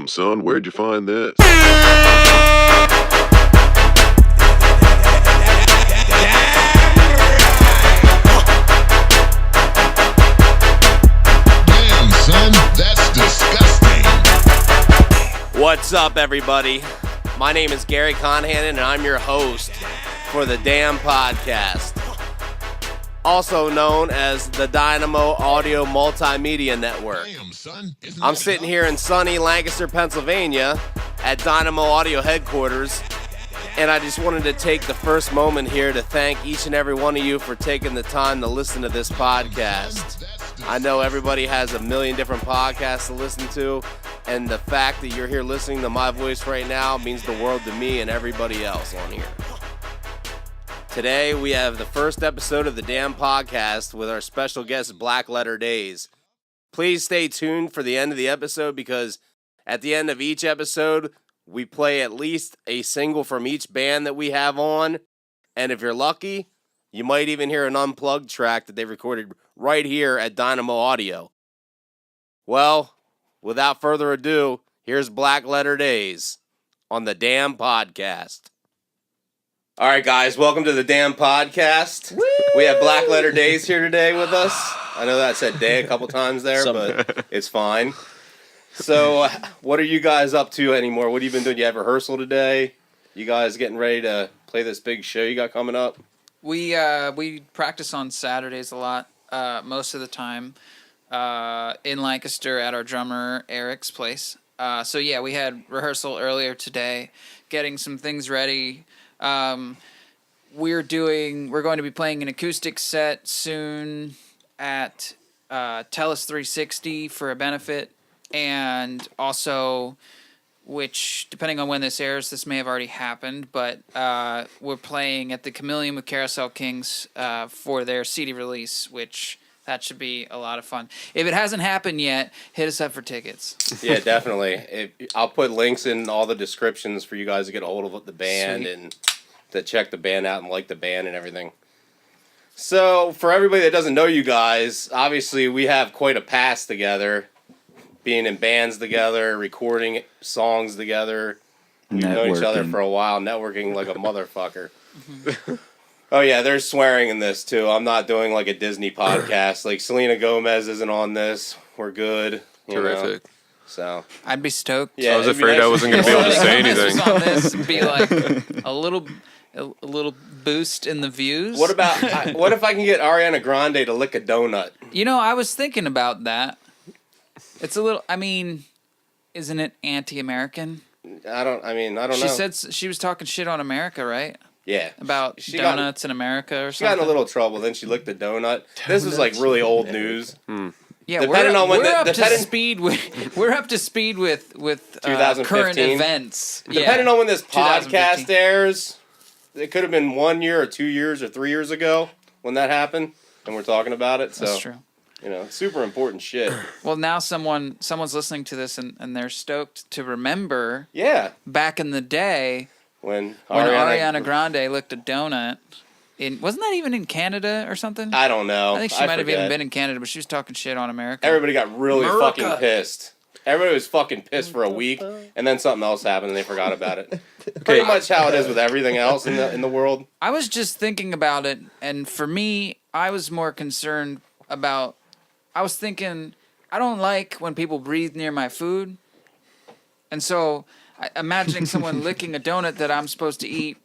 son, where'd you find this? Damn, son, that's disgusting. What's up, everybody? My name is Gary Conhannon, and I'm your host for the D.A.M.N podcast, also known as the Dynamo Audio Multimedia Network. Damn, son, isn't I'm that sitting enough? here in sunny Lancaster, Pennsylvania at Dynamo Audio headquarters, and I just wanted to take the first moment here to thank each and every one of you for taking the time to listen to this podcast. I know everybody has a million different podcasts to listen to, and the fact that you're here listening to my voice right now means the world to me and everybody else on here. Today, we have the first episode of the D.A.M.N podcast with our special guest, Black Letter Days. Please stay tuned for the end of the episode because at the end of each episode, we play at least a single from each band that we have on. And if you're lucky, you might even hear an unplugged track that they recorded right here at Dynamo Audio. Well, without further ado, here's Black Letter Days on the D.A.M.N podcast. All right, guys, welcome to the D.A.M.N podcast. Woo! We have Black Letter Days here today with us. I know that I said day a couple times there, but it's fine. So, what are you guys up to anymore? What have you been doing? You have rehearsal today? You guys getting ready to play this big show you got coming up? We practice on Saturdays a lot, most of the time, in Lancaster at our drummer Eric's place. So yeah, we had rehearsal earlier today, getting some things ready. We're going to be playing an acoustic set soon at Tellus 360 for a benefit, and also, which, depending on when this airs, this may have already happened, but we're playing at the Chameleon with Carousel Kings for their CD release, which that should be a lot of fun. If it hasn't happened yet, hit us up for tickets. Yeah, definitely. I'll put links in all the descriptions for you guys to get a hold of the band and to check the band out and like the band and everything. So, for everybody that doesn't know you guys, obviously we have quite a past together, being in bands together, recording songs together. We've known each other for a while, networking like a motherfucker. Mm-hmm. Oh yeah, there's swearing in this too. I'm not doing like a Disney podcast. Like Selena Gomez isn't on this. We're good. Terrific. So I'd be stoked. Yeah, I was afraid I wasn't going to be able to say If anything. on this, it'd be like a little boost in the views. what about what if I can get Ariana Grande to lick a donut? You know, I was thinking about that. It's a little. I mean, isn't it anti-American? I don't know. She said she was talking shit on America, right? Yeah. About donuts in America or She something. got in a little trouble. Then she licked the donut. This was like really old news. Yeah, Depending on when we're up to speed with 2015. current events. Depending on when this podcast 2015. airs, it could have been 1 year or 2 years or 3 years ago when that happened, and we're talking about it. So, That's true. You know, super important shit. Well, now someone's listening to this and they're stoked to remember. Yeah. Back in the day When Ariana Grande licked a donut. Wasn't that even in Canada or something? I don't know. I think she might have even been in Canada, but she was talking shit on America. Everybody got really America. fucking pissed. Everybody was fucking pissed for a week, and then something else happened, and they forgot about it. Pretty much how it is with everything else in the world. I was just thinking about it, and for me, I was more concerned about... I was thinking, I don't like when people breathe near my food, and so imagining someone licking a donut that I'm supposed to eat,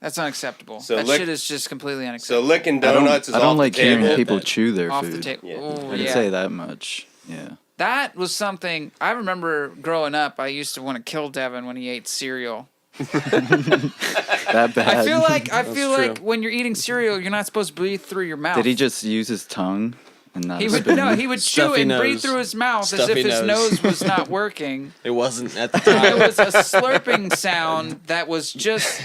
that's unacceptable. So that shit is just completely unacceptable. So licking donuts is off the table. I don't like hearing people chew their off food. the table. Yeah. Ooh, I can say that much. Yeah. That was something I remember growing up. I used to want to kill Devin when he ate cereal. That bad. I feel like when you're eating cereal, you're not supposed to breathe through your mouth. Did he just use his tongue and not He a would spoon? he would chew and breathe through his mouth as if his nose was not working. It wasn't at the time. It was a slurping sound that was just,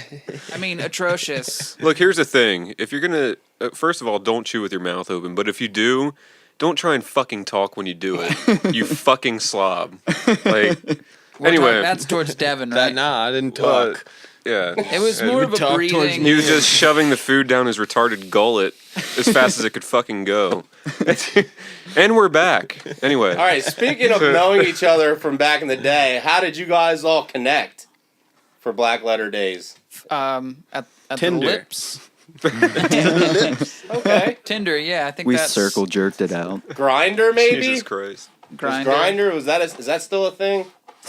atrocious. Look, here's the thing. If you're going to, first of all, don't chew with your mouth open. But if you do, don't try and fucking talk when you do it. You fucking slob. Like, anyway. That's towards Devin, right? Nah, I didn't talk. Yeah. It was more of a talk towards breathing. He was just shoving the food down his retarded gullet as fast as it could fucking go. And we're back. Anyway. All right, speaking of knowing each other from back in the day, how did you guys all connect for Black Letter Days? At Tinder. the lips. Okay. Tinder, yeah, I think We that's circle jerked it out. Grinder, maybe? Jesus Christ. Grinder. Grinder, is that still a thing?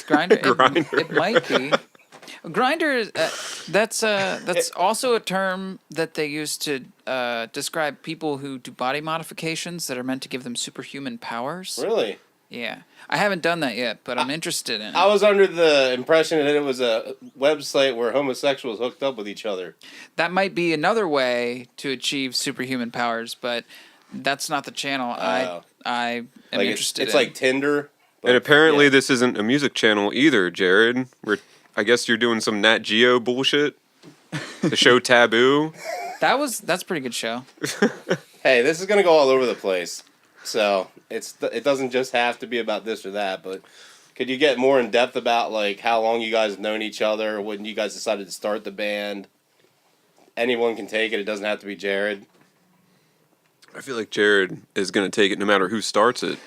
Grinder. Grindr. It might be. Grinder. That's also a term that they use to describe people who do body modifications that are meant to give them superhuman powers. Really? Yeah, I haven't done that yet, but I'm interested in it. I was under the impression that it was a website where homosexuals hooked up with each other. That might be another way to achieve superhuman powers, but that's not the channel I am Like interested it's in. like Tinder. And apparently yeah. this isn't a music channel either, Jared. I guess you're doing some Nat Geo bullshit. The show Taboo. That's a pretty good show. Hey, this is gonna go all over the place. So it doesn't just have to be about this or that, but could you get more in depth about like how long you guys have known each other, when you guys decided to start the band? Anyone can take it. It doesn't have to be Jared. I feel like Jared is going to take it no matter who starts it.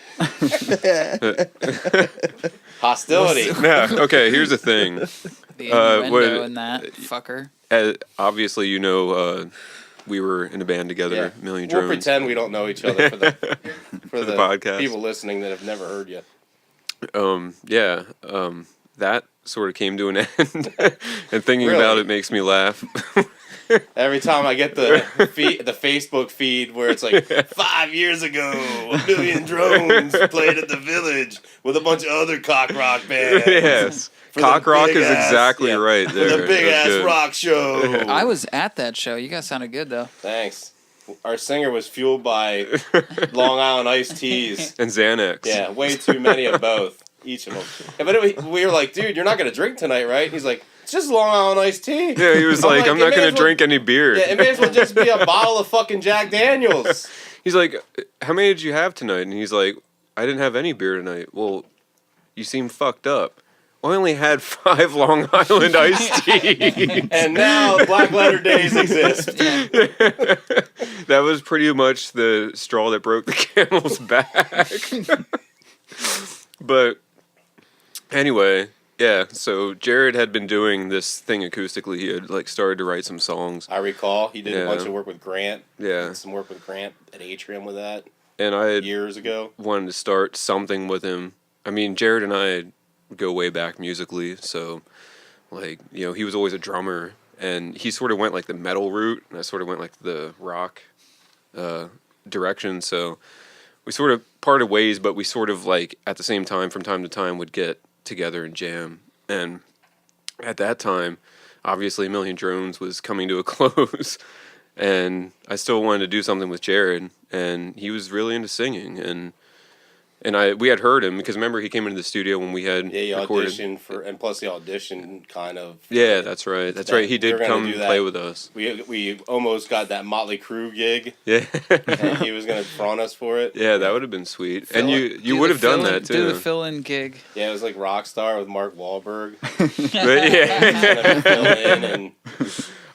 Hostility. Yeah, okay, here's the thing. The innuendo what- in that fucker. Obviously, we were in a band together, Yeah. Million We'll Drones. pretend we don't know each other for the podcast. people listening that have never heard you. That sort of came to an end. And thinking Really? about it makes me laugh. Every time I get the Facebook feed where it's like 5 years ago, a million drones played at the Village with a bunch of other cock rock bands. Yes. For the Cock rock big is ass- exactly yeah, right For there. the big That's ass good. rock show. I was at that show. You guys sounded good though. Thanks. Our singer was fueled by Long Island iced teas. And Xanax. Yeah, way too many of both. Each of them. Yeah, but we were like, dude, you're not going to drink tonight, right? He's like, it's just Long Island iced tea. Yeah, he was like, I'm it not may going as to well- drink any beer. Yeah, it may as well just be a bottle of fucking Jack Daniels. He's like, how many did you have tonight? And he's like, I didn't have any beer tonight. Well, you seem fucked up. Well, I only had 5 Long Island iced tea. And now Black Letter Days exist. That was pretty much the straw that broke the camel's back. But anyway, yeah, so Jared had been doing this thing acoustically. He had like started to write some songs. I recall he did a Yeah. bunch of work with Grant. Yeah. Did some work with Grant at Atrium with that And I had years ago. wanted to start something with him. I mean, Jared and I go way back musically, so like, he was always a drummer, and he sort of went like the metal route, and I sort of went like the rock direction, so we sort of parted ways, but we sort of like at the same time, from time to time, would get together and jam. And at that time, obviously Million Drones was coming to a close, and I still wanted to do something with Jared, and he was really into singing, and we had heard him, because remember he came into the studio when we had Yeah, he recorded. auditioned and plus he auditioned kind of. Yeah, that's right. That's right. He we were did gonna come do that. play with us. We almost got that Motley Crue gig, Yeah. and he was going to front us for it. Yeah, that would have been sweet. Fill And it. you would have done that Do the too. fill-in gig. Yeah, it was like Rockstar with Mark Wahlberg. But yeah. Gonna fill in and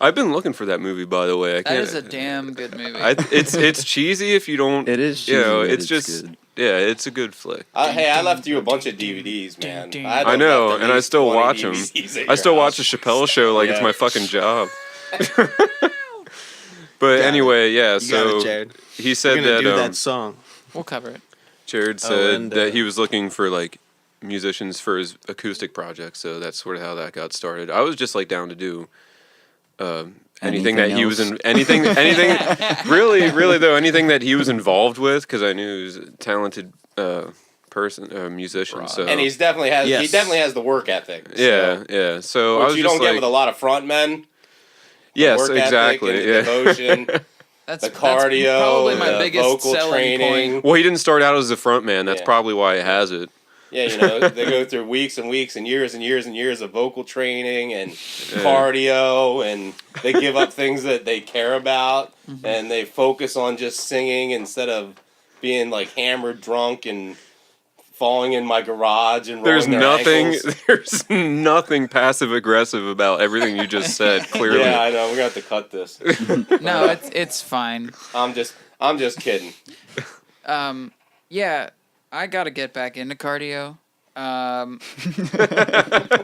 I've been looking for that movie, by the way. I That can't. is a damn good movie. It's cheesy if you don't. It is You know, cheesy, but it's it's just good. yeah, it's a good flick. hey, I left you a bunch of DVDs, man. Ding, ding. had to I have know, left at and I least still 20 watch them. DVDs at I still your watch the house. Chappelle Show like it's Yeah. my fucking job. But anyway, yeah. You got So it, Jared. he We're said gonna that, do that song. We'll cover it. Jared said and, that he was looking for like musicians for his acoustic project. So that's sort of how that got started. I was just like down to do anything that he was else? in anything really though, anything that he was involved with, because I knew he was a talented musician. So And he definitely has Yes. the work ethic. So, yeah. So I which was you just don't get like, with a lot of front men. yes, Work ethic exactly. and the Yeah. devotion, That's the cardio, That's probably my the biggest vocal selling training. point. Well, he didn't start out as a front man. That's Yeah. probably why he has it. Yeah, they go through weeks and weeks and years of vocal training and cardio, and they give up things that they care about, and they focus on just singing instead of being like hammered, drunk, and falling in my garage and There's rolling their nothing. ankles. There's nothing passive aggressive about everything you just said. Clearly, Yeah, I know. We're gonna have to cut this. No, it's fine. I'm just kidding. Yeah, I gotta get back into cardio.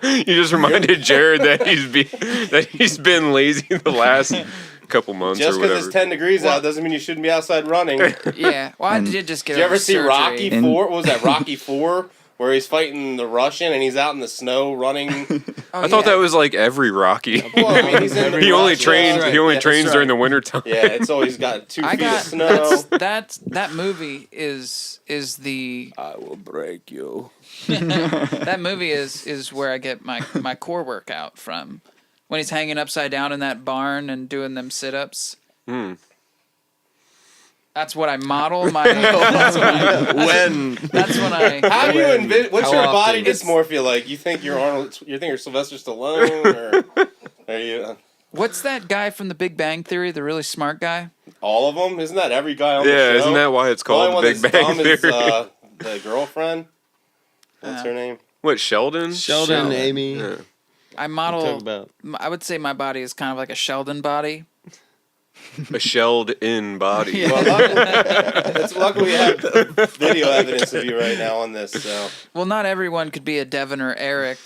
You just reminded Jared that he's been lazy the last couple months Just or because whatever. it's 10 degrees out doesn't mean you shouldn't be outside running. Did Yeah, well, I And- did just get. you ever over see surgery. Rocky And- 4? What was that, Rocky 4? Where he's fighting the Russian and he's out in the snow running. Oh, I thought yeah. that was like every Rocky. Well, I mean, he's in the he only Russia. trains. Yeah, He only yeah, trains that's during right. the winter time. Yeah, it's always got 2 I feet got of snow. that movie is the I will break you. that movie is where I get my core workout from. When he's hanging upside down in that barn and doing them sit-ups. That's what I model my. That's when I. How do you envision? What's How your often? body dysmorphia like? You think you're Arnold? You think you're Sylvester Stallone, or are you What's that guy from The Big Bang Theory? The really smart guy. all of them? Isn't that every guy on the Yeah, show? isn't that why it's The only called one the Big that's Bang dumb Theory? is the girlfriend. What's her name? What, Sheldon? Sheldon, Sheldon. Amy. Yeah. I Talk model. about I would say my body is kind of like a Sheldon body. A shelled-in body. Yeah. Well, luckily we have video evidence of you right now on this. So Well, not everyone could be a Devin or Eric.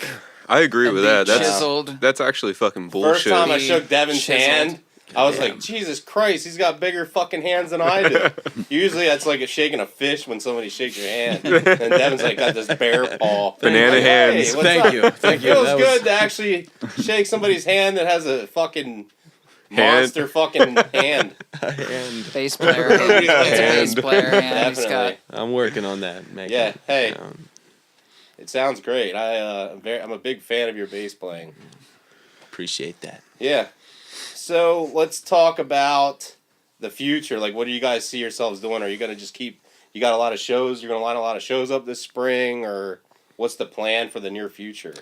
I agree and with be that. chiseled. That's actually fucking first bullshit. time I Be shook Devin's chiseled. hand, I was Damn. like, Jesus Christ, he's got bigger fucking hands than I do. Usually that's like a shaking a fish when somebody shakes your hand, and Devin's like got this bear paw, Banana Like, hey, hands. what's up? Thank you. It Thank you. feels That good was- to actually shake somebody's hand that has a fucking Hand. monster fucking hand. and Bass player hand. It's a bass player hand. He's got. Definitely. I'm working on that. Making Yeah, it. hey. It sounds great. I'm a big fan of your bass playing. Appreciate that. Yeah. So let's talk about the future. Like, what do you guys see yourselves doing? Are you gonna just keep? You got a lot of shows. You're gonna line a lot of shows up this spring, or what's the plan for the near future?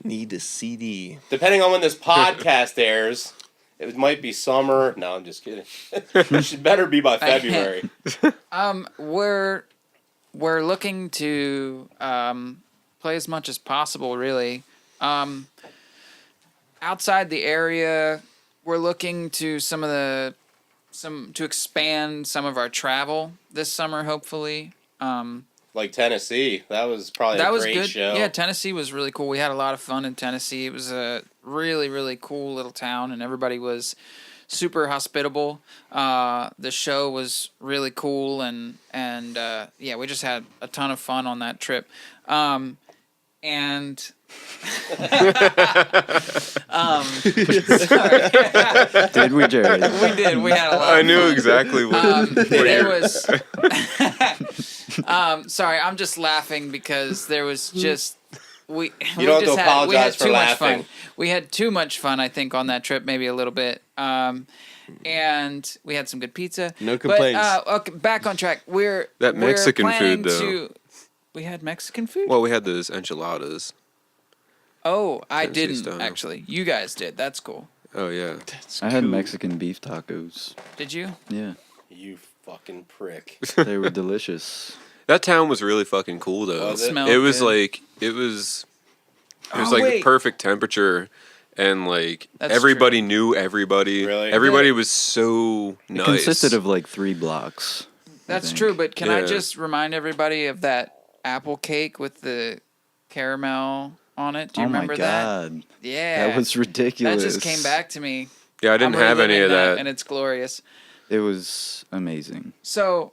Need a CD. Depending on when this podcast airs, it might be summer. No, I'm just kidding. It should better be by February. We're looking to play as much as possible, really. Outside the area, we're looking to to expand some of our travel this summer, hopefully. Like Tennessee, that was probably That a was great good. show. Yeah, Tennessee was really cool. We had a lot of fun in Tennessee. It was a really, really cool little town, and everybody was super hospitable. The show was really cool, and yeah, we just had a ton of fun on that trip. And sorry. Did we, Jared? We did. We had a lot. I of knew fun. exactly what. There was. Sorry, I'm just laughing because there was just we. You don't have to we had apologize for too much laughing. fun. We had too much fun, I think, on that trip, maybe a little bit. And we had some good pizza. No complaints. But okay, back on track. We're Mexican food, planning we had Mexican food. Well, we had those enchiladas. Oh, I Tennessee didn't style. actually. You guys did. That's cool. Oh yeah. I had Mexican beef tacos. Did you? Yeah, You fucking prick. they were delicious. That town was really fucking cool though. Was it? Smelled It was good. like it was Oh, like the wait. perfect temperature, and like That's everybody knew everybody. Really? Everybody was so It nice. consisted of like 3 blocks. I That's think. true, but can I Yeah. just remind everybody of that apple cake with the caramel on it? Do you Oh my remember that? god, Yeah. that was ridiculous. That just came back to me. Yeah, I didn't I'm have any reliving of that. and it's glorious. It was amazing. So,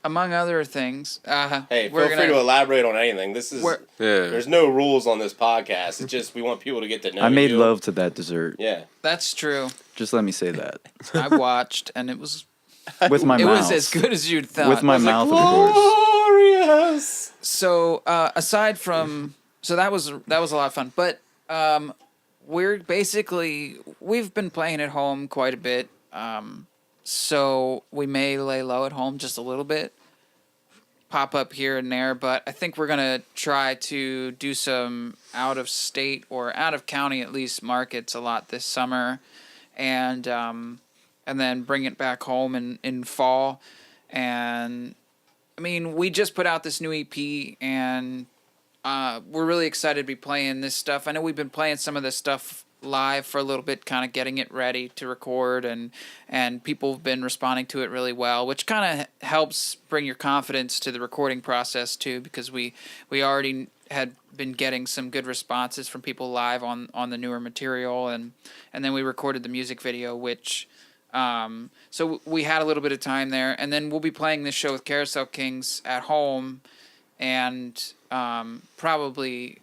among other things, Hey, we're feel free to elaborate on anything. This is We're- Yeah. there's no rules on this podcast. It's just we want people to get to know I made you. love to that dessert. Yeah. That's true. Just let me say that. I watched, and it was With my it mouth. was as good as you'd thought. With my mouth, of course. Glorious. So aside from that was a lot of fun, but we've been playing at home quite a bit, so we may lay low at home just a little bit, pop up here and there, but I think we're gonna try to do some out of state or out of county at least markets a lot this summer, and then bring it back home in fall, and mean, we just put out this new EP, and we're really excited to be playing this stuff. I know we've been playing some of this stuff live for a little bit, kind of getting it ready to record, and people have been responding to it really well, which kind of helps bring your confidence to the recording process too, because we already had been getting some good responses from people live on the newer material, and then we recorded the music video, which so we had a little bit of time there, and then we'll be playing this show with Carousel Kings at home, and probably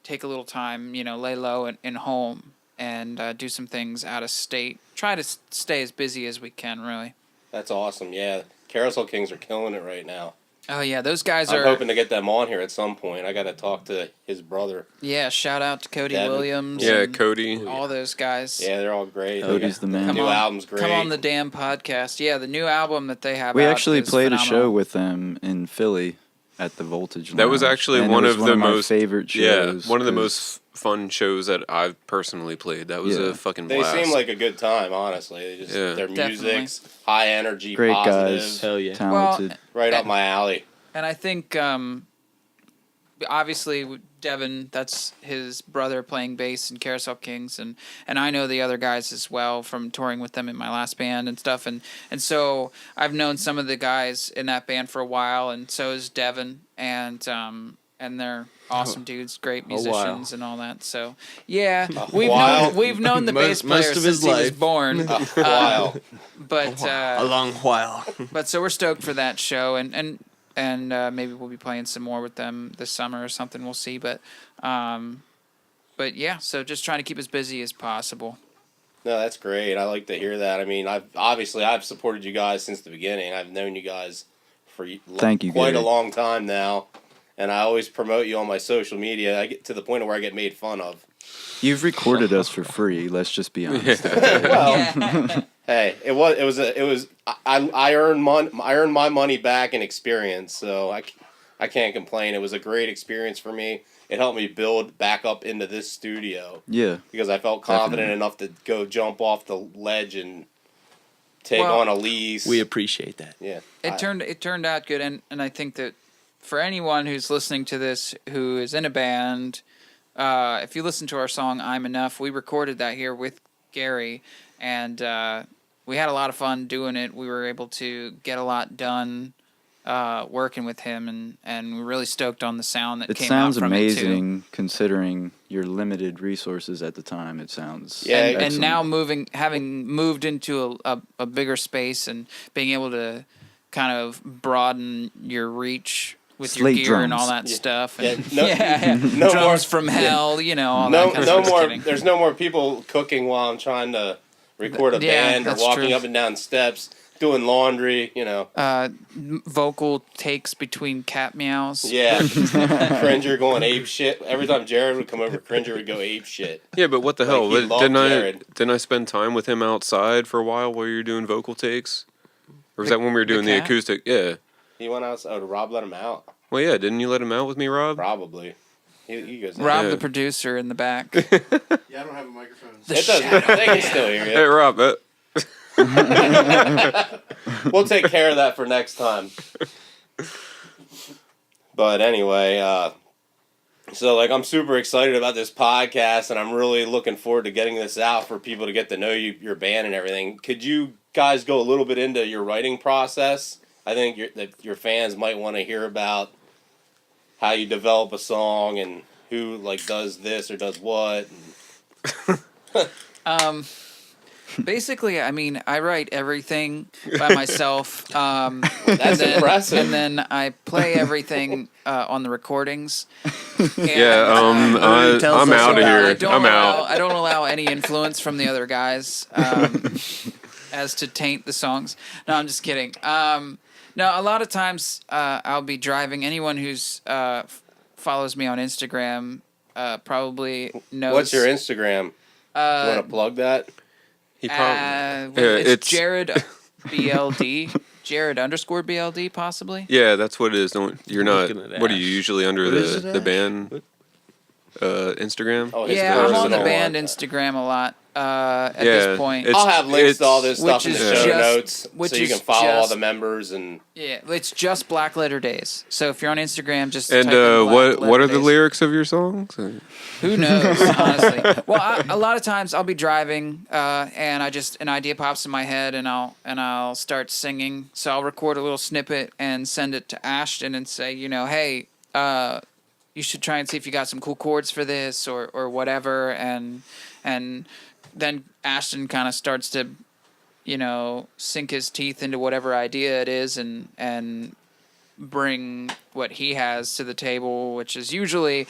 take a little time, lay low in home, and do some things out of state. Try to stay as busy as we can, really. That's awesome. Yeah, Carousel Kings are killing it right now. Oh yeah, those guys I'm are. hoping to get them on here at some point. I got to talk to his brother. Yeah, shout out to Cody D.A.M.N. Williams. Yeah, and Cody. all those guys. Yeah, they're all great. Cody's the man. The new album's great. Come on the D.A.M.N. podcast. Yeah, the new album that they have. We out actually is played phenomenal. a show with them in Philly at the Voltage Lounge. That was actually and one it was of the my most favorite shows. Yeah, one of the 'cause most fun shows that I've personally played. That was Yeah. a fucking They blast. seem like a good time, honestly. They just Yeah. their Definitely. music's high energy, great positive, guys, Hell yeah. talented. right up my alley. And I think, obviously, D.A.M.N., that's his brother playing bass in Carousel Kings, and I know the other guys as well from touring with them in my last band and stuff. And so I've known some of the guys in that band for a while, and so is D.A.M.N., and they're awesome dudes, great musicians and all that. So, yeah, we've known the bass player most of since his he was life. born. Wow. But A long while. But so we're stoked for that show, and maybe we'll be playing some more with them this summer or something. We'll see, but yeah. So just trying to keep as busy as possible. No, that's great. I like to hear that. I mean, I've supported you guys since the beginning. I've known you guys for Thank you, quite Gary. a long time now, and I always promote you on my social media. I get to the point where I get made fun of. You've recorded us for free. Let's just be honest. Well, hey, it was. I earned my money back in experience, so I can't complain. It was a great experience for me. It helped me build back up into this studio. Yeah. Because I felt confident Definitely. enough to go jump off the ledge and take Well, on a lease. We appreciate that. Yeah. It turned out good, and I think that for anyone who's listening to this who is in a band, if you listen to our song "I'm Enough," we recorded that here with Gary, and we had a lot of fun doing it. We were able to get a lot done working with him, and we're really stoked on the sound that It came sounds out from it too. amazing considering your limited resources at the time. It sounds Yeah, And excellent. now having moved into a bigger space and being able to kind of broaden your reach with Slate your gear and all drums. that stuff. Yeah, And, no drums more from hell, all No, that kind of no stuff. more. Just kidding. There's no more people cooking while I'm trying to record a Yeah, band or that's walking true. up and down steps, doing laundry. Vocal takes between cat meows. Yeah, Cringer going ape shit. Every time Jared would come over, Cringer would go ape shit. Yeah, but what the hell? he loved Jared. Didn't I spend time with him outside for a while while you were doing vocal takes? Or was that when we were doing the cat? acoustic? Yeah. He went out. Oh, Rob let him out. Well, yeah. Didn't you let him out with me, Rob? Probably. He goes. Rob, Yeah. the producer in the back. Yeah, I don't have a microphone. It doesn't. They can still hear Hey, you. Rob. We'll take care of that for next time. But anyway, so I'm super excited about this podcast, and I'm really looking forward to getting this out for people to get to know you, your band, and everything. Could you guys go a little bit into your writing process? I think that your fans might want to hear about how you develop a song and who does this or does what. Basically, I mean, I write everything by myself. That's impressive. And then I play everything on the recordings. Yeah. tells I'm us out of about here. it. I'm out. I don't allow any influence from the other guys as to taint the songs. No, I'm just kidding. No, a lot of times I'll be driving. Anyone who's follows me on Instagram probably knows. What's your Instagram? You want to plug that? He probably. It's it's Jared BLD. Jared _ BLD, possibly. Yeah, that's what it is. You're not. Looking at What are you Ash. usually under What is the it, the Ash? band? What? Instagram. Oh, his Yeah, I'm on the personal band one. Instagram a lot at Yeah, this point. it's- I'll have links to all this Which stuff in the is show just- notes, which so you is can follow all just- the members and. Yeah, it's just Black Letter Days. So if you're on Instagram, just And type in Black what are Letter the Days. lyrics of your songs? Who knows, honestly. Well, a lot of times I'll be driving, and an idea pops in my head, and I'll start singing. So I'll record a little snippet and send it to Ashton and say, hey, you should try and see if you got some cool chords for this or whatever, and then Ashton kind of starts to, sink his teeth into whatever idea it is and bring what he has to the table, which is usually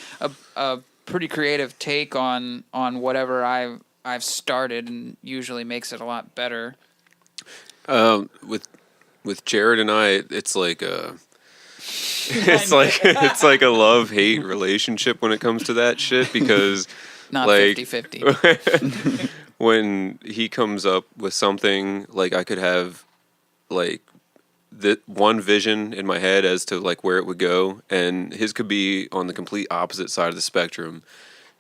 a pretty creative take on whatever I've started, and usually makes it a lot better. With Jared and I, it's like it's like a love-hate relationship when it comes to that shit, because Not like 50-50. when he comes up with something, like I could have like the one vision in my head as to like where it would go, and his could be on the complete opposite side of the spectrum,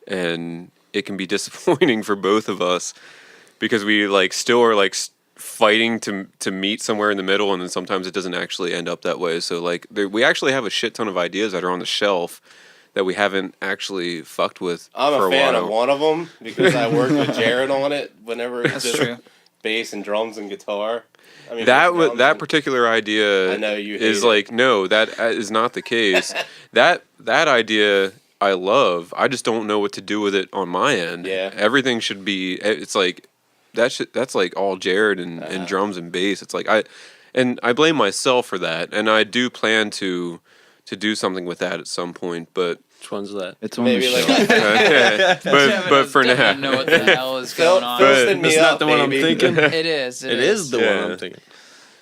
and it can be disappointing for both of us because we like still are like fighting to meet somewhere in the middle, and then sometimes it doesn't actually end up that way. So like we actually have a shit ton of ideas that are on the shelf that we haven't actually fucked with. I'm for a fan while. of one of them because I worked with Jared on it. Whenever it's That's just true. bass and drums and guitar. I mean, That drums that and- particular idea I know you hate is it. like, no, that is not the case. that idea I love. I just don't know what to do with it on my end. Yeah. Everything should be. It's like that's like all Jared and drums and bass. It's like I blame myself for that, and I do plan to do something with that at some point, but. Which one's that? It's on Maybe the like shelf. but for now, Devin doesn't know what the hell is Phil, going on. Phil me That's up, not the one I'm baby. thinking. It is. It is the Yeah. one I'm thinking.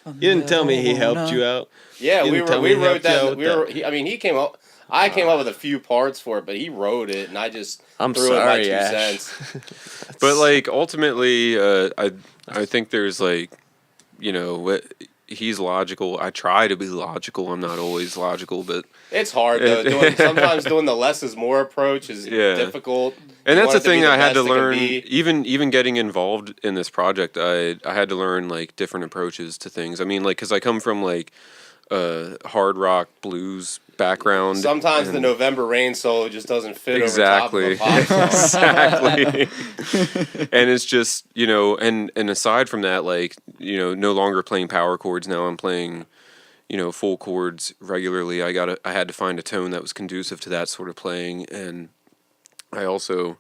You didn't tell me he helped you out. Yeah, You we didn't tell we me he wrote helped you out that. with that. I mean, he came up. I came up with a few parts for it, but he wrote it, and I just I'm threw in my sorry, 2 Ash. cents. but like ultimately, I think there's like, he's logical. I try to be logical. I'm not always logical, but It's hard though. Sometimes doing the less is more approach is Yeah. difficult. and You that's want the it to be thing the I had to best it can learn. be. Even getting involved in this project, I had to learn like different approaches to things. I mean, like because I come from like hard rock blues background. Sometimes the and- November Rain solo just doesn't fit Exactly. over top of a pop song. Exactly. And it's just, and aside from that, like, no longer playing power chords. Now I'm playing, full chords regularly. I had to find a tone that was conducive to that sort of playing. And I also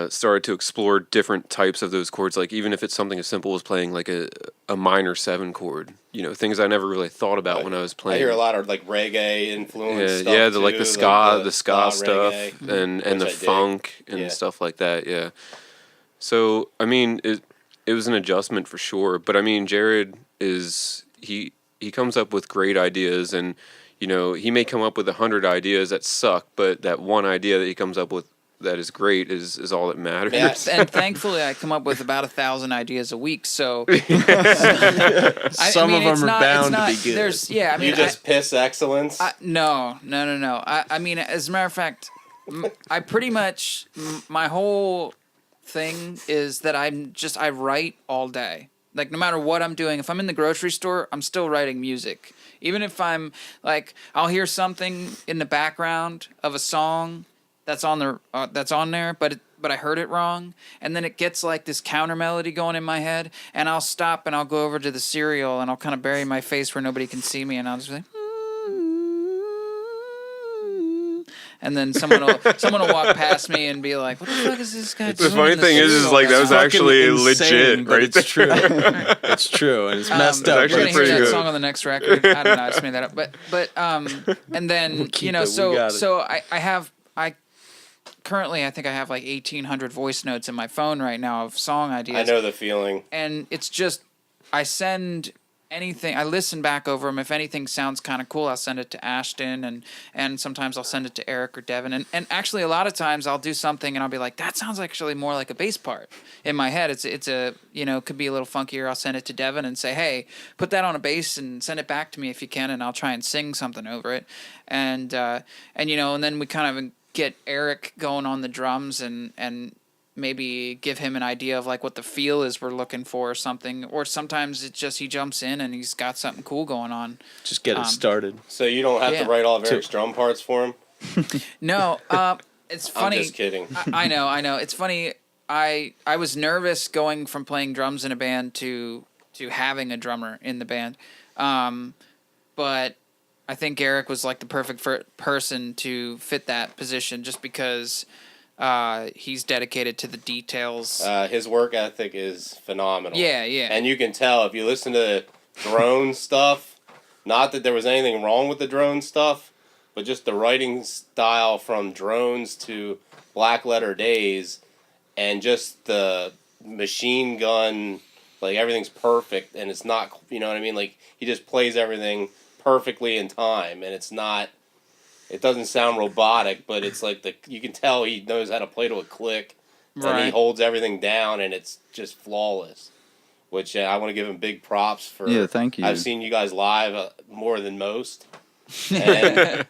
started to explore different types of those chords. Like even if it's something as simple as playing like a minor 7 chord, things I never really thought about when I was I playing. hear a lot of like reggae influence stuff yeah, too, like the ska, like the ska stuff, reggae, and which the I dig. funk and Yeah. stuff like that. Yeah. So I mean, it was an adjustment for sure. But I mean, Jared is he comes up with great ideas, and he may come up with 100 ideas that suck, but that one idea that he comes up with that is great is all that matters. Yeah. And thankfully, I come up with about 1,000 ideas a week. So Some of them it's are not- bound it's not- to be good. There's, yeah, I mean, You just piss excellence. no. I mean, as a matter of fact, I pretty much my whole thing is that I write all day. Like no matter what I'm doing, if I'm in the grocery store, I'm still writing music. Even if I'm like, I'll hear something in the background of a song that's on there, but I heard it wrong, and then it gets like this counter melody going in my head, and I'll stop and I'll go over to the cereal and I'll kind of bury my face where nobody can see me, and I'll just be like, and then someone will walk past me and be like, "What the fuck is this guy doing?" The funny in thing is cereal like that was now?" actually Fucking insane, legit, but right it's there. true. It's true, and it's messed up. We're actually gonna hear pretty that good. song on the next record. I don't know. I just made that up. But and then keep it. We got it. so I currently I think I have like 1,800 voice notes in my phone right now of song ideas. I know the feeling. And it's just I send anything. I listen back over them. If anything sounds kind of cool, I'll send it to Ashton, and sometimes I'll send it to Eric or Devin. And actually, a lot of times I'll do something and I'll be like, that sounds actually more like a bass part in my head. It's a could be a little funkier. I'll send it to Devin and say, hey, put that on a bass and send it back to me if you can, and I'll try and sing something over it. And then we kind of get Eric going on the drums and maybe give him an idea of like what the feel is we're looking for or something. Or sometimes it's just he jumps in and he's got something cool going on. Just get it started. So you don't have Yeah. to write all of Eric's drum parts for him? No, it's funny. I'm just kidding. I know. It's funny. I was nervous going from playing drums in a band to having a drummer in the band. But I think Eric was like the perfect person to fit that position just because he's dedicated to the details. His work ethic is phenomenal. Yeah. And you can tell if you listen to the drone stuff, not that there was anything wrong with the drone stuff, but just the writing style from Drones to Black Letter Days and just the machine gun, like everything's perfect and it's not, you know what I mean? Like he just plays everything perfectly in time and it doesn't sound robotic, but it's like you can tell he knows how to play to a click and he Right. holds everything down and it's just flawless. Which I want to give him big props for. Yeah, thank you. I've seen you guys live more than most. And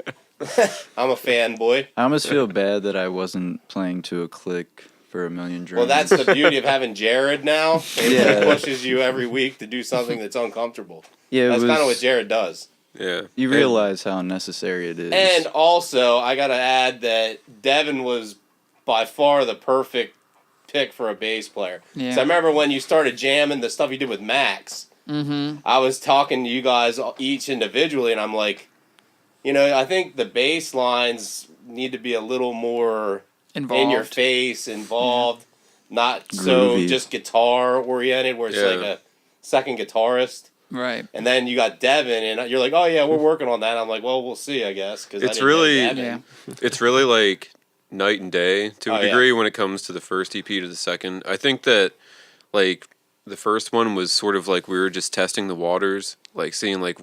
I'm a fanboy. I almost feel bad that I wasn't playing to a click for a million drums. Well, that's the beauty of having Jared now. He Yeah. pushes you every week to do something that's uncomfortable. yeah, That's kind of what Jared does. Yeah. You realize how necessary it is. And also, I got to add that Devin was by far the perfect pick for a bass player. Yeah. So I remember when you started jamming the stuff you did with Max, I was talking to you guys each individually, and I'm like, I think the bass lines need to be a little more Involved. in your face, involved, not so Groovy. just guitar oriented, where it's Yeah. like a second guitarist. Right. And then you got Devin, and you're like, "Oh yeah, we're working on that." I'm like, "Well, we'll see, I guess." Because It's really- Yeah. It's really like night and day to a Oh, yeah. degree when it comes to the first EP to the second. I think that like the first one was sort of like we were just testing the waters, like seeing like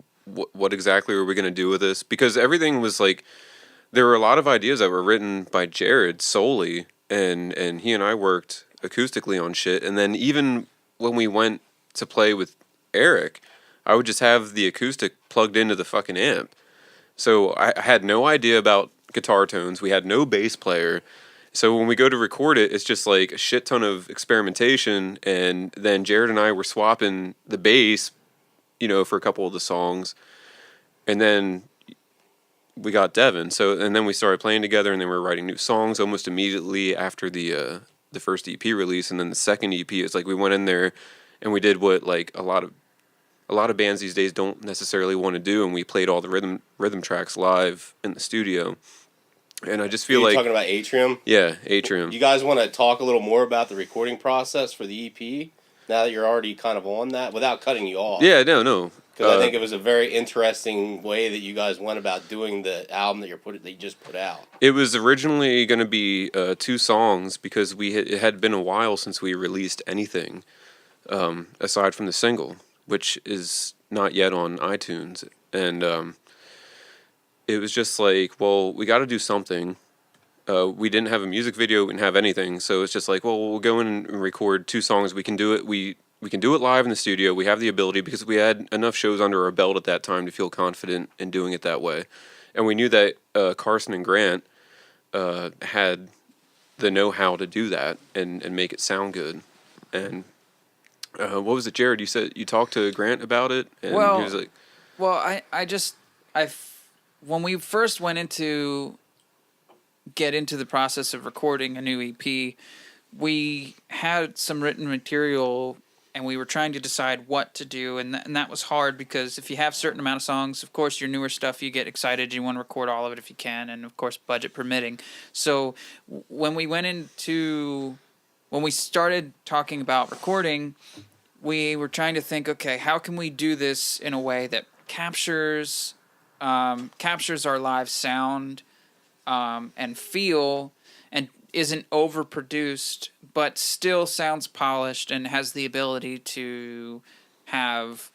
what exactly are we going to do with this, because everything was like there were a lot of ideas that were written by Jared solely, and he and I worked acoustically on shit, and then even when we went to play with Eric, I would just have the acoustic plugged into the fucking amp. So I had no idea about guitar tones. We had no bass player. So when we go to record it, it's just like a shit ton of experimentation. And then Jared and I were swapping the bass, for a couple of the songs. And then we got Devin. And then we started playing together, and then we were writing new songs almost immediately after the first EP release. And then the second EP is like we went in there and we did what like a lot of bands these days don't necessarily want to do, and we played all the rhythm tracks live in the studio. And I just feel You're like talking about Atrium. yeah, Atrium. You guys want to talk a little more about the recording process for the EP now that you're already kind of on that, without cutting you off? Yeah, no. Because I think it was a very interesting way that you guys went about doing the album that you just put out. It was originally going to be 2 songs because it had been a while since we released anything aside from the single, which is not yet on iTunes. And it was just like, well, we got to do something. We didn't have a music video, we didn't have anything, so it's just like, well, we'll go in and record 2 songs. We can do it. We can do it live in the studio. We have the ability because we had enough shows under our belt at that time to feel confident in doing it that way. And we knew that Carson and Grant had the know-how to do that and make it sound good. And what was it, Jared? You said you talked to Grant about it, and he was like, Well, when we first went get into the process of recording a new EP, we had some written material and we were trying to decide what to do, and that was hard because if you have a certain amount of songs, of course your newer stuff, you get excited, you want to record all of it if you can, and of course budget permitting. So when we started talking about recording, we were trying to think, okay, how can we do this in a way that captures our live sound and feel, and isn't overproduced, but still sounds polished and has the ability to have,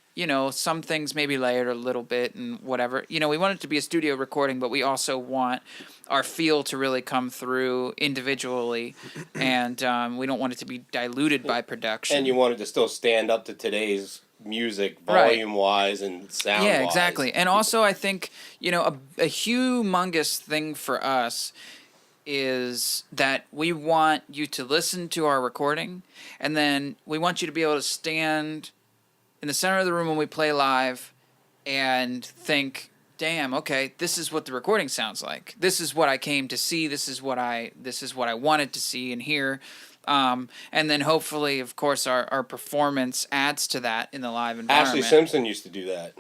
some things maybe layered a little bit and whatever. We want it to be a studio recording, but we also want our feel to really come through individually, and we don't want it to be diluted by production. And you wanted to still stand up to today's music, Right. volume-wise and sound-wise. Yeah, exactly. And also, I think, a humongous thing for us is that we want you to listen to our recording, and then we want you to be able to stand in the center of the room when we play live and think, damn, okay, this is what the recording sounds like. This is what I came to see. This is what I wanted to see and hear. And then hopefully, of course, our performance adds to that in the live environment. Ashley Simpson used to do that.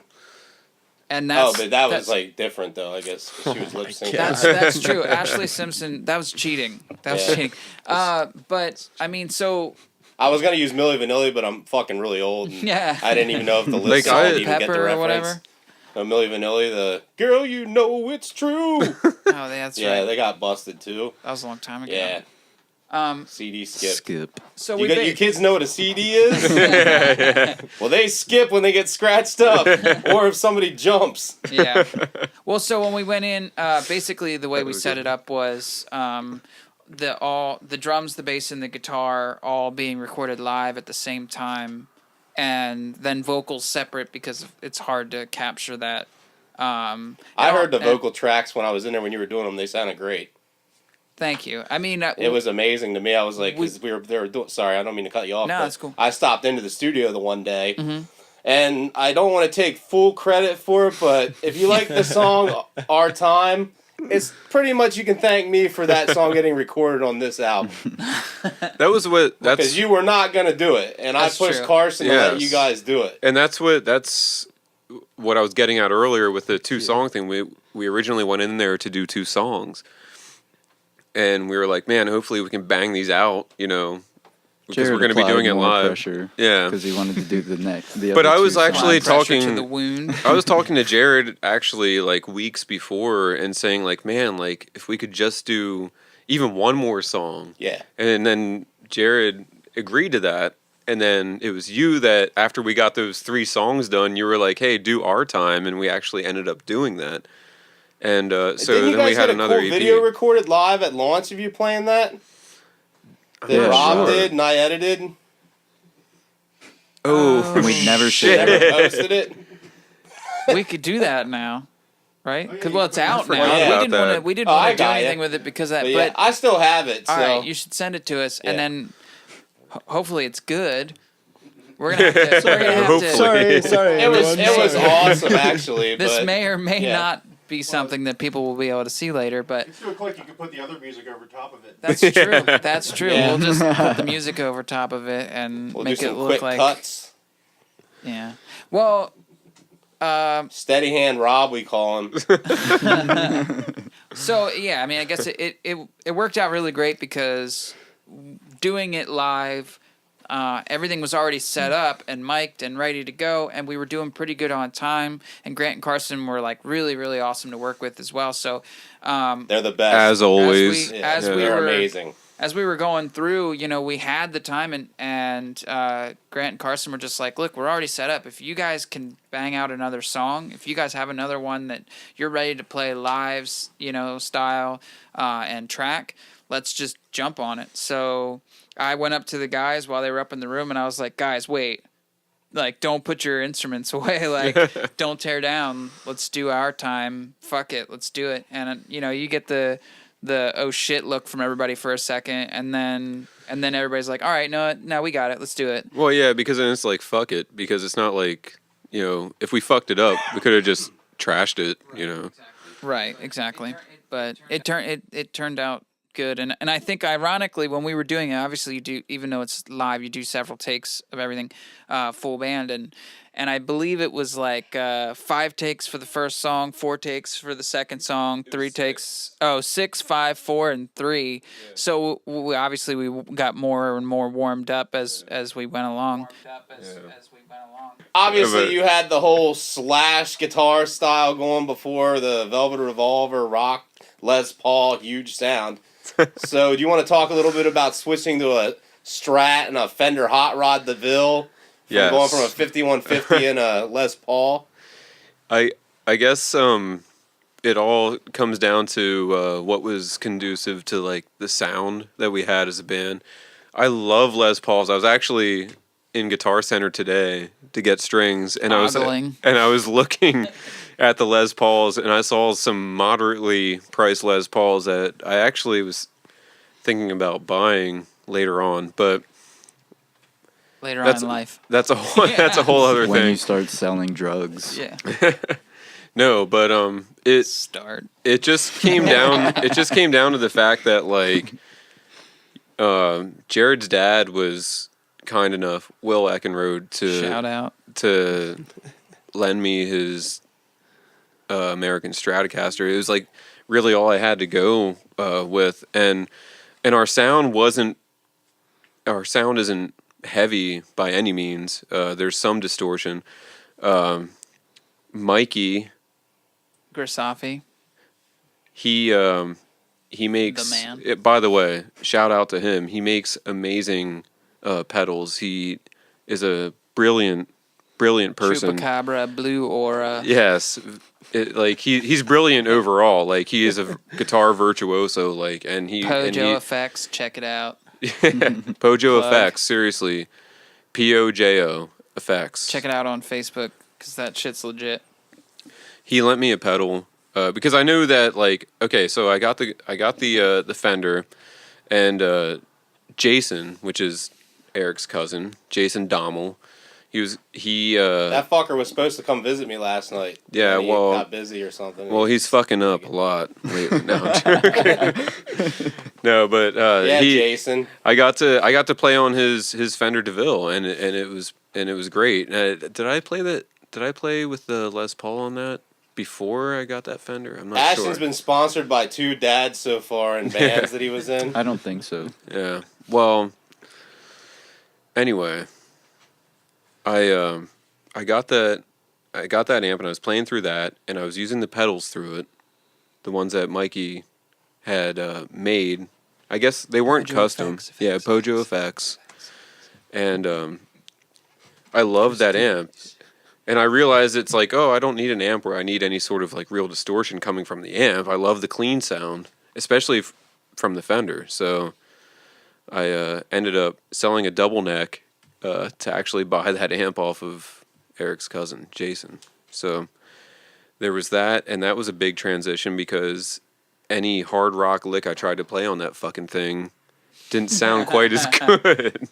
And that's, but that was like different though, I guess. 'Cause she was lip syncing. That's true. Ashley Simpson, that was cheating. Cheating. But I mean, so I was gonna use Milli Vanilli, but I'm fucking really old. And yeah. I didn't even know if the Like, listener would even get the Pepper or reference. whatever. Milli Vanilli, the girl, you know it's true. Oh, that's Yeah, right. they got busted too. That was a long time ago. Yeah. CD skip. Skip. So You kids know what a CD is? Well, they skip when they get scratched up, or if somebody jumps. Yeah. Well, so when we went in, basically the way we set it up was the drums, the bass, and the guitar all being recorded live at the same time, and then vocals separate because it's hard to capture that. I heard the vocal tracks when I was in there when you were doing them. They sounded great. Thank you. I mean, It was amazing to me. I was like, because they were doing. Sorry, I don't mean to cut you off. No, but that's cool. I stopped into the studio the one day, and I don't want to take full credit for it, but if you like the song "Our Time," it's pretty much you can thank me for that song getting recorded on this album. That was what Because you were not gonna do it, and I That's pushed true. Carson to let Yes. you guys do it. and that's what I was getting at earlier with the 2-song thing. We originally went in there to do 2 songs. And we were like, man, hopefully we can bang these out, because Jared we're going to be applied doing it more live. Pressure, Yeah. because he wanted to do the But other I was two songs. actually pressure talking to the wound. I was talking to Jared actually like weeks before and saying like, man, like if we could just do even one more song. Yeah. And then Jared agreed to that. And then it was you that after we got those 3 songs done, you were like, hey, do Our Time. And we actually ended up doing that. And so Didn't you then we guys had get a another cool EP. video recorded live at launch of you playing that? That Yeah, Rob sure. did and I edited. Oh, We never shit. shared Never it. posted it. We could do that now, right? Because it's out now. forgot about We didn't that. want to. We didn't Oh, I want to do got ya. anything with it because that. But yeah, But I still have it. all So right, you should send it to us, and Yeah. then hopefully it's good. We're gonna have to. We're gonna have Hopefully. to. Sorry. it was everyone. awesome actually. This but may or may yeah. not be something that people will be able to see later, but It's so quick you can put the other music over top of it. that's true. That's true. Yeah. We'll just put the music over top of it and we'll do make it some look quick like. cuts. Yeah. Well. Steady hand Rob, we call him. So yeah, I mean, I guess it worked out really great because doing it live, everything was already set up and mic'd and ready to go, and we were doing pretty good on time. And Grant and Carson were like really, really awesome to work with as well. So They're the best. As always. as we they're were amazing. as we were going through, we had the time, and Grant and Carson were just like, look, we're already set up. If you guys can bang out another song, if you guys have another one that you're ready to play live, style and track, let's just jump on it. So I went up to the guys while they were up in the room, and I was like, guys, wait. Like, don't put your instruments away. Like, don't tear down. Let's do Our Time. Fuck it. Let's do it. And, you get the oh shit look from everybody for a second, and then everybody's like, all right, no, we got it. Let's do it. Well, yeah, because then it's like, fuck it. Because it's not like, if we fucked it up, we could have just trashed it, Right, exactly. But it turned out good, and I think ironically when we were doing it, obviously you do, even though it's live, you do several takes of everything, full band, and I believe it was like 5 takes for the first song, 4 takes for the second song, 3 takes. 6, 5, 4, and 3. Yeah. So we obviously we got more and more warmed up as we went along. Obviously, you had the whole Slash guitar style going before the Velvet Revolver, rock, Les Paul, huge sound. So, do you want to talk a little bit about switching to a Strat and a Fender Hot Rod DeVille? Yes. Going from a 5150 and a Les Paul? I guess it all comes down to what was conducive to like the sound that we had as a band. I love Les Pauls. I was actually in Guitar Center today to get strings, and I was looking at the Les Pauls, and I saw some moderately priced Les Pauls that I actually was thinking about buying later on, but Later on in life. that's a whole other When thing. you start selling drugs. Yeah. No, but Start. it just came down to the fact that like Jared's dad was kind enough, Will Eckenrode, Shout out. to lend me his American Stratocaster. It was like really all I had to go with, and our sound isn't heavy by any means. There's some distortion. Mikey, Grisafi. he makes The man. by the way, shout out to him. He makes amazing pedals. He is a brilliant person. Chupacabra, Blue Aura. Yes, he's brilliant overall. Like he is a guitar virtuoso. Like and he Pojo Effects. Check it out. Pojo Plug. Effects, seriously, Pojo Effects. Check it out on Facebook because that shit's legit. He lent me a pedal because I knew that like okay, so I got the Fender, and Jason, which is Eric's cousin, Jason Dommel. That fucker was supposed to come visit me last night. Yeah, and he well, got busy or something. Well, he's fucking up a lot. Wait, no, I'm joking. No, but Jason. I got to play on his Fender DeVille, and it was great. Did I play that? Did I play with the Les Paul on that before I got that Fender? I'm not sure. Ashton's been sponsored by 2 dads so far in bands that he was in. I don't think so. Yeah. Well. Anyway, I got that amp, and I was playing through that, and I was using the pedals through it, the ones that Mikey had made. I guess they weren't Pojo custom. Effects. Yeah, Pojo Effects. And I love that amp. And I realized it's like, oh, I don't need an amp where I need any sort of like real distortion coming from the amp. I love the clean sound, especially from the Fender. So I ended up selling a double neck to actually buy that amp off of Eric's cousin, Jason. So there was that, and that was a big transition because any hard rock lick I tried to play on that fucking thing didn't sound quite as good.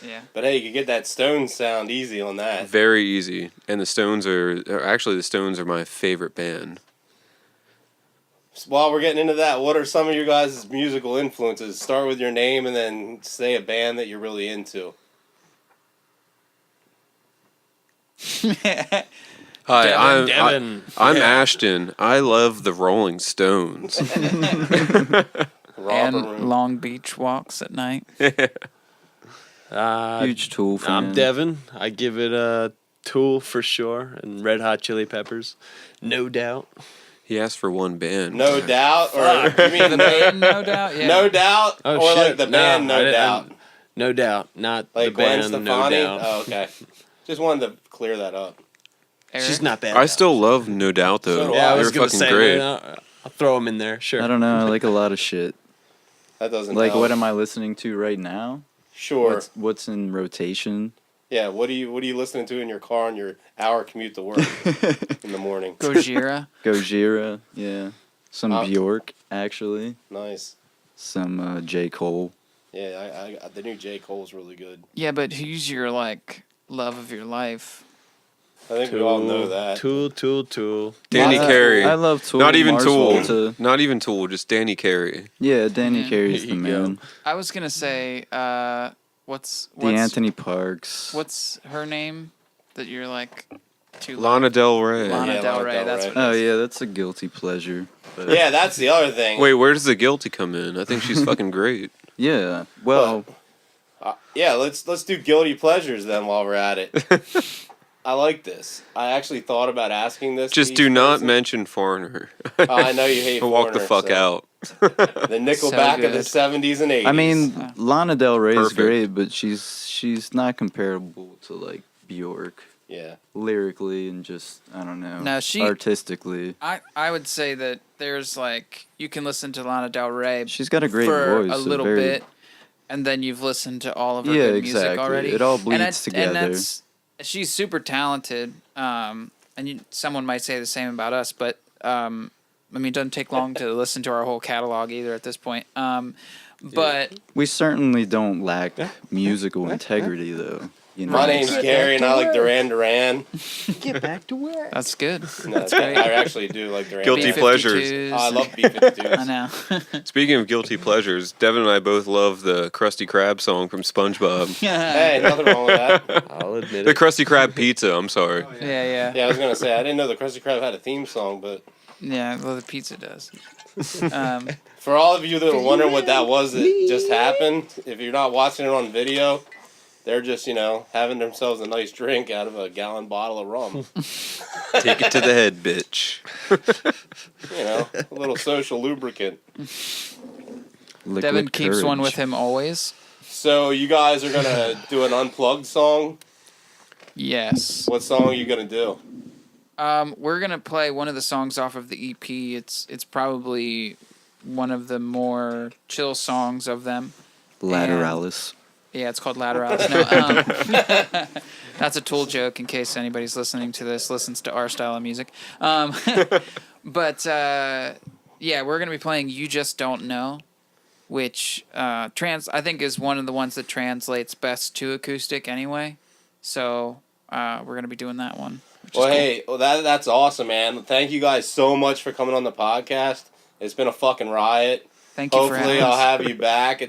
Yeah. But hey, you can get that Stones sound easy on that. Very easy. And the Stones are my favorite band. While we're getting into that, what are some of your guys' musical influences? Start with your name and then say a band that you're really into. Hi, D.A.M.N. I'm Ashton. I love the Rolling Stones. And Long Beach walks at night. Huge Tool fan. I'm Devin. I give it a Tool for sure, and Red Hot Chili Peppers, no doubt. He asked for one band. No Doubt? Or you mean The band, no doubt. Yeah. No Doubt? Oh, or shit. like the band No, No Doubt? No doubt, not Like the Gwen band. No Stefani? doubt. Oh, okay. Just wanted to clear that up. Eric? She's not bad. I though. still love No Doubt though. So do Yeah, I They're was gonna fucking say. great. I'll throw them in there. Sure. I don't know. I like a lot of shit. That doesn't Like, help. what am I listening to right now? Sure. What's in rotation? Yeah, what are you listening to in your car on your hour commute to work in the morning? Gojira. Gojira, yeah. Some Bjork, actually. Nice. Some J. Cole. Yeah, I the new J. Cole's really good. Yeah, but who's your like love of your life? I think we all know that. Tool. Danny Carey. I love Tool. Not even Mars Tool. Volta. Not even Tool. Just Danny Carey. Yeah, Danny Yeah. Carey's the There you go. man. I was gonna say, what's The Anthony Parks. What's her name that you're like too Lana Del Rey. Lana Yeah, Del Lana Rey. Del That's Rey. what. Oh it is. yeah, that's a guilty pleasure. But Yeah, that's the other thing. Wait, where does the guilty come in? I think she's fucking great. yeah. Well, Yeah, let's do guilty pleasures then while we're at it. I like this. I actually thought about asking this. to Just each do not person. mention Foreigner. I know you hate Walk the Foreigner, fuck so- out. The Nickelback So of the good. 70s and 80s. I mean, Lana Del Rey is Perfect. great, but she's not comparable to like Bjork yeah. lyrically and just I don't know. No, she- artistically. I would say that there's like you can listen to Lana Del Rey She's got a great for voice. a little very, bit, and then you've listened to all of her Yeah, good music exactly. already. It all And bleeds together. And she's super talented, and and someone might say the same about us, but I mean, it doesn't take long to listen to our whole catalog either at this point. But We certainly don't lack musical integrity, though. You know, My name's Gary, and I like Duran. Get back to work. that's good. That's great. I actually do like Duran. Guilty pleasures. B-52s. Oh, I love B-52s. I know. Speaking of guilty pleasures, Devin and I both love the Krusty Krab song from SpongeBob. Hey, nothing wrong with that. I'll admit The it. Krusty Krab pizza, I'm sorry. Yeah. Yeah, I was gonna say I didn't know the Krusty Krab had a theme song, but Yeah, well, the pizza does. for all of you that are wondering what that was that just happened, if you're not watching it on video, they're just having themselves a nice drink out of a gallon bottle of rum. Take it to the head, bitch. A little social lubricant. liquid Devin keeps one courage. with him always. So you guys are gonna do an unplugged song. Yes. What song are you gonna do? We're gonna play one of the songs off of the EP. It's probably one of the more chill songs of them. Lateralis. Yeah, it's called Lateralis. No, that's a Tool joke in case anybody's listening to this listens to our style of music. But yeah, we're gonna be playing "You Just Don't Know," which I think is one of the ones that translates best to acoustic anyway. So we're gonna be doing that one. Well, hey, that's awesome, man. Thank you guys so much for coming on the podcast. It's been a fucking riot. Thank you for Hopefully, having I'll us. have you back.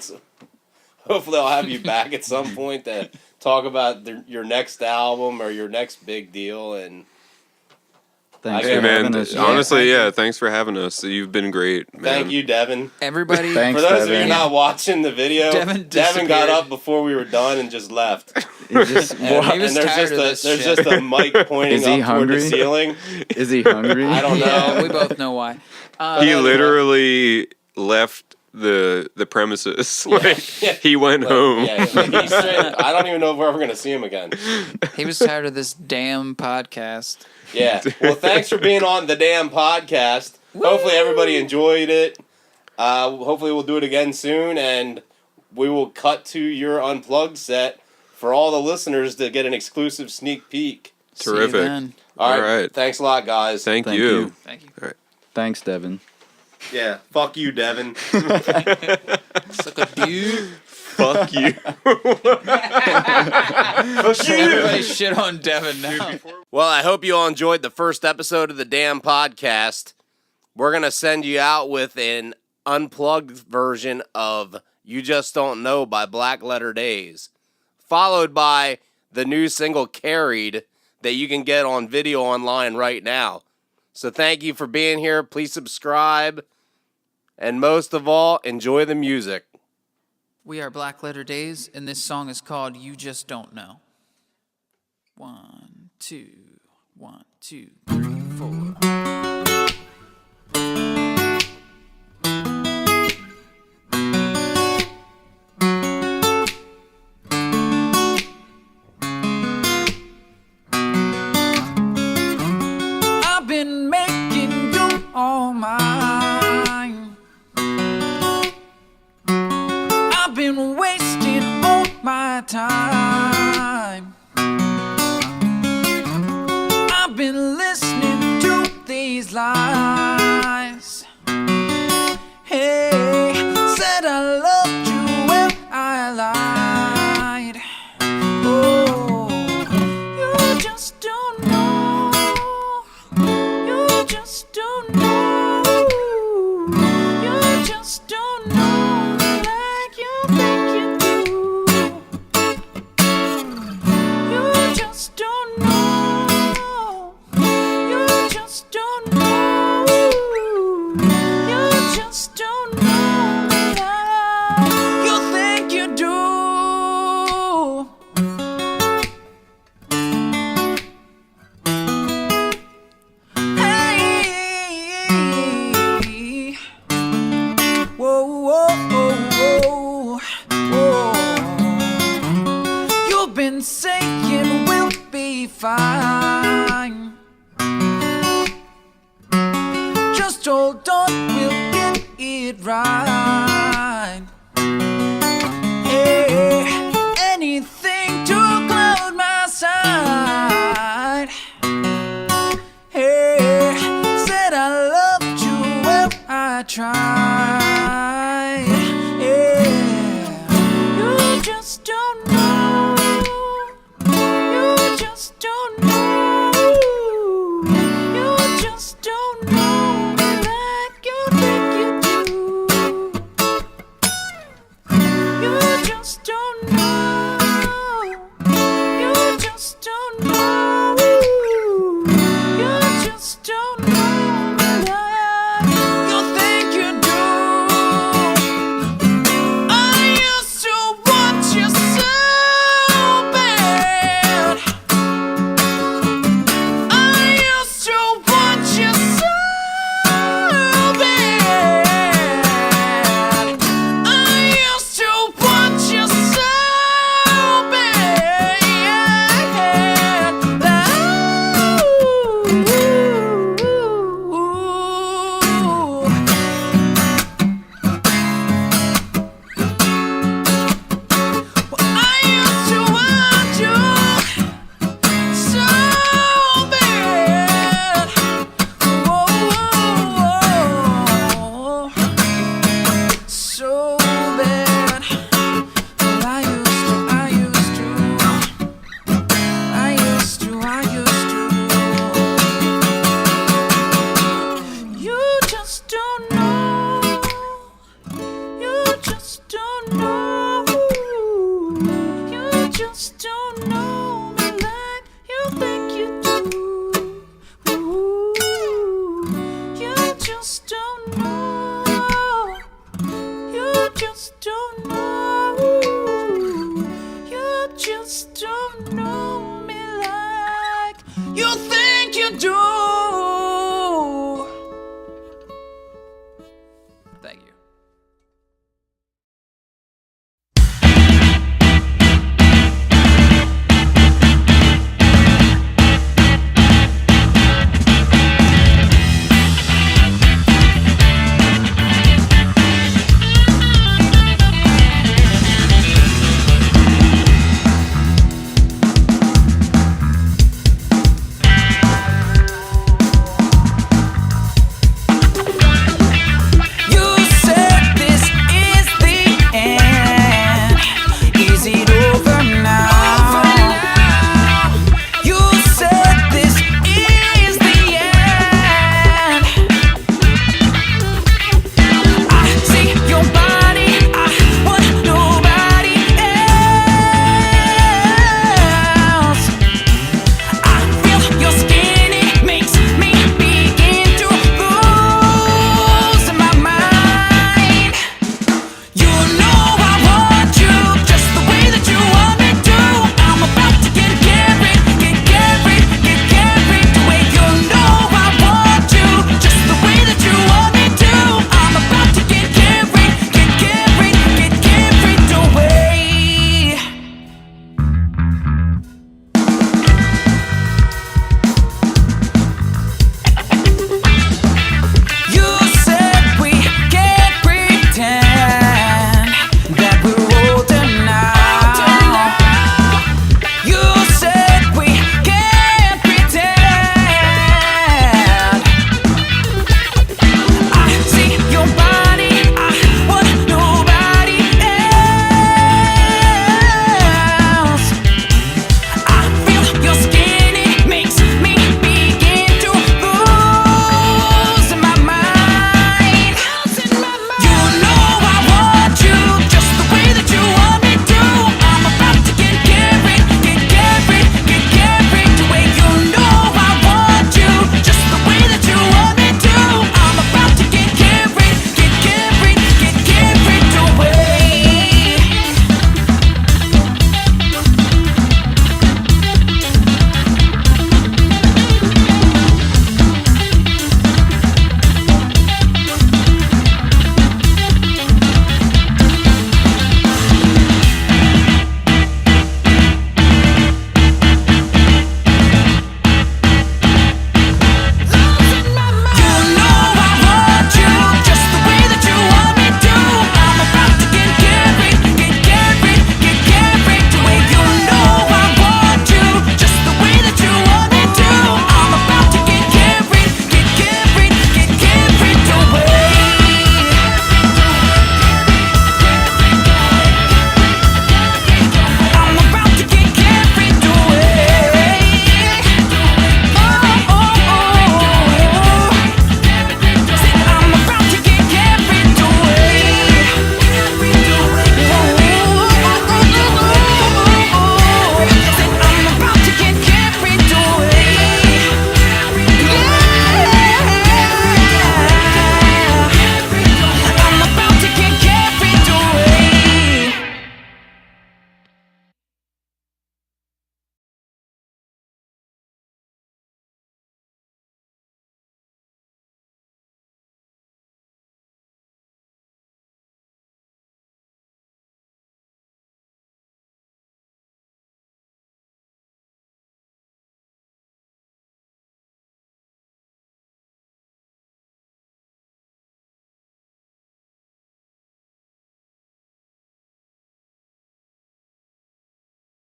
Hopefully I'll have you back at some point to talk about your next album or your next big deal. And Thanks Hey, for man, having us. honestly, thanks for having us. You've been great, man. thank you, Devin. Everybody, Thanks, For those of Devin. you not watching the video, Devin Devin got disappeared. up before we were done and just left. He just- He was and tired of this there's shit. just a mic pointing Is he up toward the hungry? ceiling. Is he hungry? I don't know. yeah, we both know why. He literally left the premises. Like, Yeah. he went home. Yeah, he's straight. I don't even know if we're ever going to see him again. He was tired of this damn podcast. Yeah. Well, thanks for being on the damn podcast. Hopefully everybody enjoyed it. Hopefully we'll do it again soon, and we will cut to your unplugged set for all the listeners to get an exclusive sneak peek. See you Terrific. then. All right. Thanks a lot, guys. Thank Thank you. you. Thank you. Thanks, Devin. Yeah. Fuck you, Devin. Suck a dude. Fuck you. Everybody shit on Devin now. Well, I hope you all enjoyed the first episode of the damn podcast. We're going to send you out with an unplugged version of You Just Don't Know by Black Letter Days, followed by the new single Carried that you can get on video online right now. So thank you for being here. Please subscribe. And most of all, enjoy the music. We are Black Letter Days, and this song is called You Just Don't Know. 1, 2, 1, 2, 3, 4. I've been making you all mine. I've been wasting all my time. I've been listening to these lies. Hey, said I loved you when I lied. Oh, you just don't know. You just don't know. You just don't know like you think you do. You just don't know. You just don't know. You just don't know like you think you do. Hey, whoa, whoa, whoa, whoa. You've been saying we'll be fine. Just hold on, we'll get it right. Hey, anything to cloud my sight. just don't know me like you think you do. Ooh, you just don't know. You just don't know. You just don't know me like you think you do.